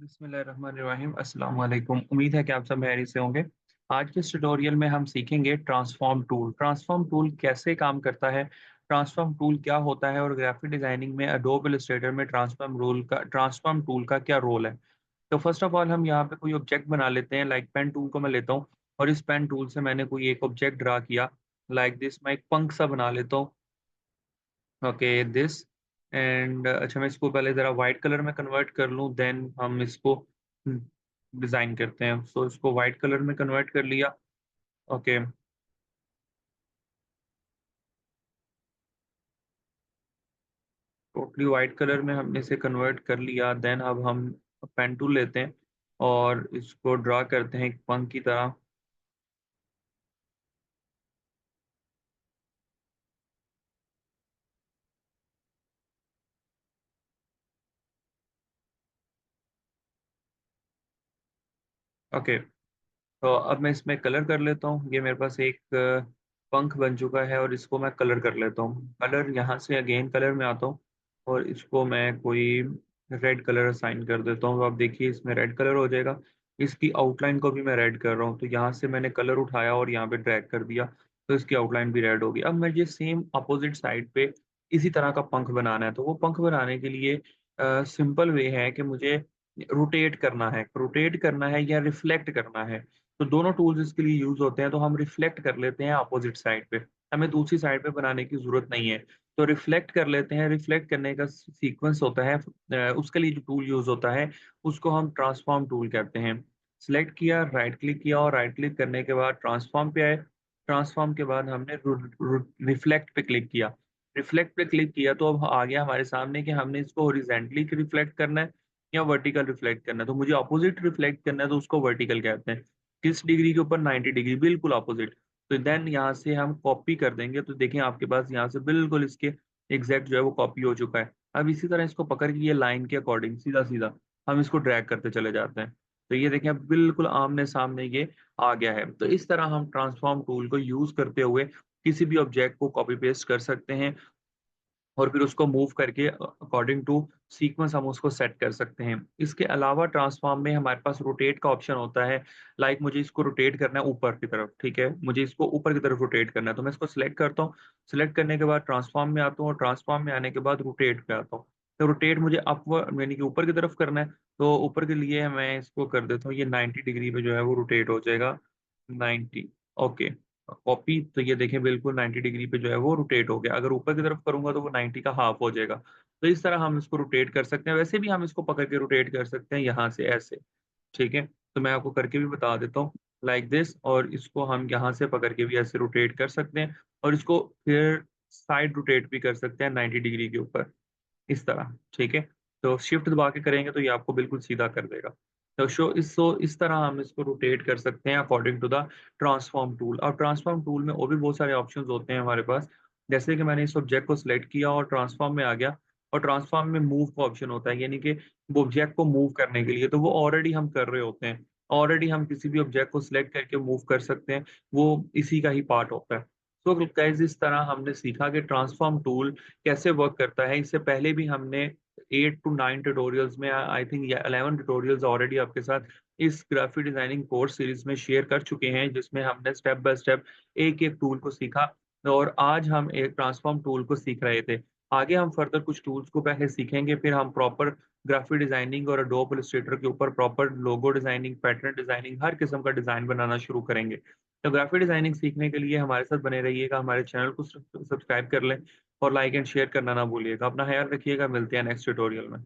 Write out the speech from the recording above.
बिस्मिल्लाहिर्रहमानिर्रहीम अस्सलाम वालेकुम। उम्मीद है कि आप सब खैरियत से होंगे। आज के इस ट्यूटोरियल में हम सीखेंगे ट्रांसफॉर्म टूल। ट्रांसफॉर्म टूल कैसे काम करता है, ट्रांसफॉर्म टूल क्या होता है और ग्राफिक डिज़ाइनिंग में एडोब इलस्ट्रेटर में ट्रांसफॉर्म टूल का क्या रोल है। तो फर्स्ट ऑफ ऑल हम यहाँ पे कोई ऑब्जेक्ट बना लेते हैं। लाइक पेन टूल को मैं लेता हूँ और इस पेन टूल से मैंने कोई एक ऑब्जेक्ट ड्रा किया। लाइक दिस मैं एक पंख सा बना लेता हूँ। ओके दिस एंड अच्छा मैं इसको पहले ज़रा वाइट कलर में कन्वर्ट कर लूँ, देन हम इसको डिज़ाइन करते हैं। सो इसको वाइट कलर में कन्वर्ट कर लिया। ओके, टोटली वाइट कलर में हमने इसे कन्वर्ट कर लिया। देन अब हम पेन टूल लेते हैं और इसको ड्रा करते हैं एक पंख की तरह। ओके, तो अब मैं इसमें कलर कर लेता हूँ। ये मेरे पास एक पंख बन चुका है और इसको मैं कलर कर लेता हूँ। कलर यहाँ से अगेन कलर में आता हूँ और इसको मैं कोई रेड कलर असाइन कर देता हूँ। तो आप देखिए इसमें रेड कलर हो जाएगा। इसकी आउटलाइन को भी मैं रेड कर रहा हूँ, तो यहाँ से मैंने कलर उठाया और यहाँ पे ड्रैग कर दिया, तो इसकी आउटलाइन भी रेड होगी। अब मुझे सेम अपोजिट साइड पे इसी तरह का पंख बनाना है। तो वो पंख बनाने के लिए सिंपल वे है कि मुझे रोटेट करना है या रिफ्लेक्ट करना है। तो दोनों टूल्स इसके लिए यूज़ होते हैं। तो हम रिफ्लेक्ट कर लेते हैं अपोजिट साइड पे, हमें दूसरी साइड पे बनाने की ज़रूरत नहीं है। तो रिफ्लेक्ट कर लेते हैं। रिफ्लेक्ट करने का सीक्वेंस होता है, उसके लिए जो टूल यूज़ होता है, उसको हम ट्रांसफॉर्म टूल कहते हैं। सिलेक्ट किया, राइट क्लिक किया और राइट क्लिक करने के बाद ट्रांसफॉर्म पे आए। ट्रांसफॉर्म के बाद हमने रिफ्लेक्ट पे क्लिक किया। रिफ्लेक्ट पे क्लिक किया तो अब आ गया हमारे सामने कि हमने इसको हॉरिज़ॉन्टली रिफ्लेक्ट करना है या वर्टिकल रिफ्लेक्ट करना है। तो मुझे अपोजिट रिफ्लेक्ट करना है, तो उसको वर्टिकल कहते हैं। किस डिग्री के ऊपर? 90 डिग्री, बिल्कुल अपोजिट। तो देन यहाँ से हम कॉपी कर देंगे। तो देखें आपके पास यहाँ से बिल्कुल इसके एग्जैक्ट जो है वो कॉपी हो चुका है। अब इसी तरह इसको पकड़ के ये लाइन के अकॉर्डिंग सीधा-सीधा हम इसको ड्रैग करते चले जाते हैं। तो ये देखें अब बिल्कुल आमने-सामने ये आ गया है। तो इस तरह हम ट्रांसफॉर्म टूल को यूज़ करते हुए किसी भी ऑब्जेक्ट को कॉपी पेस्ट कर सकते हैं और फिर उसको मूव करके अकॉर्डिंग टू सीक्वेंस हम उसको सेट कर सकते हैं। इसके अलावा ट्रांसफॉर्म में हमारे पास रोटेट का ऑप्शन होता है। लाइक मुझे इसको रोटेट करना है ऊपर की तरफ, ठीक है? मुझे इसको ऊपर की तरफ रोटेट करना है, तो मैं इसको सिलेक्ट करता हूँ। सिलेक्ट करने के बाद ट्रांसफॉर्म में आता हूँ और ट्रांसफॉर्म में आने के बाद रोटेट पे आता हूँ। तो रोटेट मुझे अपवर्ड यानी कि ऊपर की तरफ करना है, तो ऊपर के लिए मैं इसको कर देता हूँ, ये 90 डिग्री पे जो है वो रोटेट हो जाएगा। 90, ओके। कॉपी, तो ये देखें बिल्कुल 90 डिग्री पे जो है वो रोटेट हो गया। अगर ऊपर की तरफ करूँगा तो वो 90 का हाफ हो जाएगा। तो इस तरह हम इसको रोटेट कर सकते हैं। वैसे भी हम इसको पकड़ के रोटेट कर सकते हैं यहाँ से ऐसे, ठीक है? तो मैं आपको करके भी बता देता हूँ लाइक दिस, और इसको हम यहाँ से पकड़ के भी ऐसे रोटेट कर सकते हैं और इसको फिर साइड रोटेट भी कर सकते हैं 90 डिग्री के ऊपर, इस तरह, ठीक है? तो शिफ्ट दबा के करेंगे तो ये आपको बिल्कुल सीधा कर देगा। तो इस तरह हम इसको रोटेट कर सकते हैं according to the transform tool. और ट्रांसफॉर्म टूल में और भी बहुत सारे ऑप्शंस होते हैं हमारे पास। जैसे कि मैंने इस ऑब्जेक्ट को सिलेक्ट किया और ट्रांसफॉर्म में आ गया, और ट्रांसफॉर्म में मूव का ऑप्शन होता है, यानी कि वो ऑब्जेक्ट को मूव करने के लिए, तो वो ऑलरेडी हम कर रहे होते हैं। ऑलरेडी हम किसी भी ऑब्जेक्ट को सिलेक्ट करके मूव कर सकते हैं, वो इसी का ही पार्ट होता है। तो गाइस इस तरह हमने सीखा कि ट्रांसफॉर्म टूल कैसे वर्क करता है। इससे पहले भी हमने 8 टू 9 ट्यूटोरियल्स में, आई थिंक या 11 ट्यूटोरियल्स ऑलरेडी आपके साथ इस ग्राफिक डिजाइनिंग कोर्स सीरीज में शेयर कर चुके हैं, जिसमें हमने स्टेप बाय स्टेप एक-एक टूल को सीखा। और आज हम एक ट्रांसफॉर्म टूल को सीख रहे थे। आगे हम फर्दर कुछ टूल्स को पहले सीखेंगे, फिर हम प्रॉपर ग्राफिक डिजाइनिंग और एडोब इलस्ट्रेटर के ऊपर proper logo designing, pattern designing, हर किस्म का डिजाइन बनाना शुरू करेंगे। तो ग्राफिक डिजाइनिंग सीखने के लिए हमारे साथ बने रहिएगा, हमारे चैनल को सब्सक्राइब कर लें और लाइक एंड शेयर करना ना भूलिएगा। अपना ख्याल रखिएगा, मिलते हैं नेक्स्ट ट्यूटोरियल में।